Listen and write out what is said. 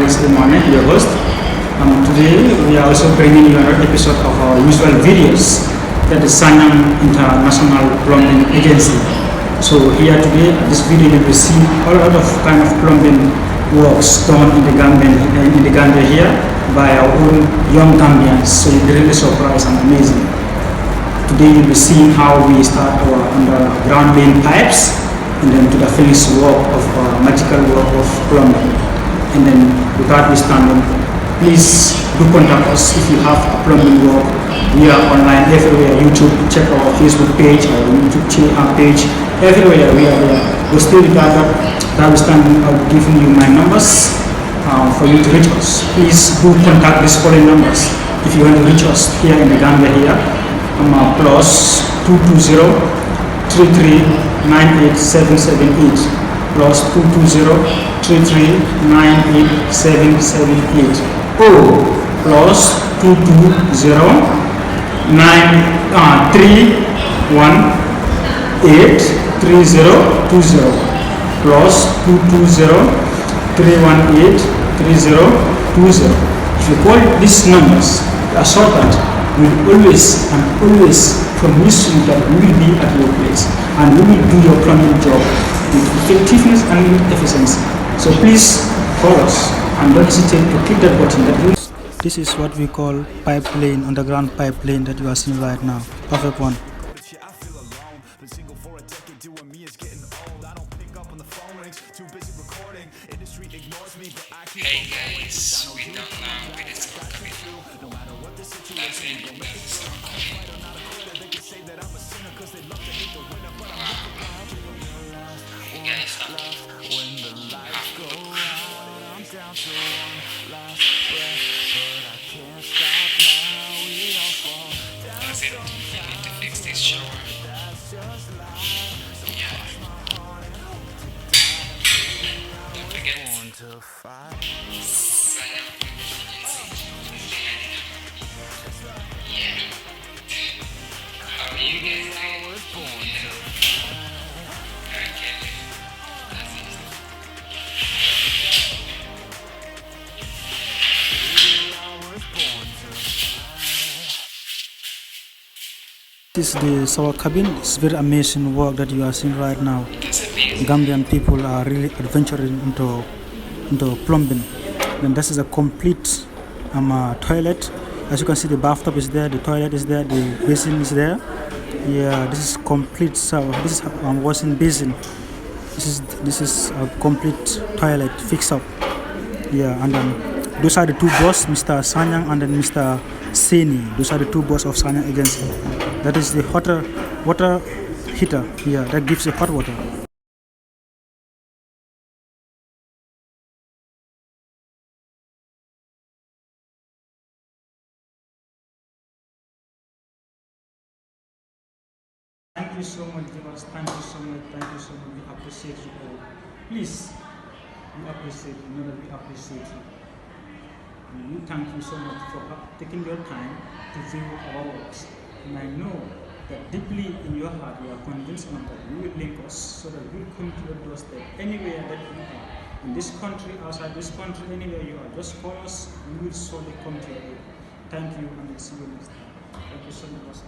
is Imane, your host. Today we are also bringing you another episode of our usual videos, that is Sanyang International Plumbing Agency. So here today, this video you will see a lot of kind of plumbing works done in the Gambia here by our own young Gambians. So you'll be really surprised and amazing. Today you'll be seeing how we start our underground main pipes, and then to the finished work of magical work of plumbing. And then without withstanding, please do contact us if you have a plumbing work. We are online everywhere. YouTube, check our Facebook page, our YouTube page, everywhere we are there. But still without that withstanding, I'll be giving you my numbers for you to reach us. Please do contact these following numbers if you want to reach us here in the Gambia here. Plus 220-3398-778 plus 220-3398-778 plus 220-318-3020 plus 220-318-3020. If you call these numbers, assure that we will always promise you that we will be at your place and we will do your plumbing job with effectiveness and with efficiency. So please call us and don't hesitate to click that button. This is what we call pipeline, underground pipeline that you are seeing right now. Perfect one. Hey guys, we don't know when it's coming. That's it, that's not coming. Wow. You guys have a look. That's it, we need to fix this shower. Yeah. Don't forget. Yeah. How are you guys doing? Okay. That's it. This is our cabin. It's very amazing work that you are seeing right now. Gambian people are really adventuring into plumbing. Then this is a complete toilet. As you can see, the bathtub is there, the toilet is there, the basin is there. Yeah, this is complete. So this is a washing basin. This is a complete toilet fix up. Yeah, and then those are the two boss, Mr. Sanyang and then Mr. Seni. Those are the two boss of Sanyang Agency. That is the water heater. Yeah, that gives you hot water. Thank you so much, viewers. Thank you so much. Thank you so much. We appreciate you all. Please, we appreciate you. Know that we appreciate you. And we thank you so much for taking your time to view our works. And I know that deeply in your heart you are convinced that you will link us so that we will come to your doorstep anywhere that you are. In this country, outside this country, anywhere you are. Just call us. We will surely come to your aid. Thank you, and we'll see you next time. Thank you so much.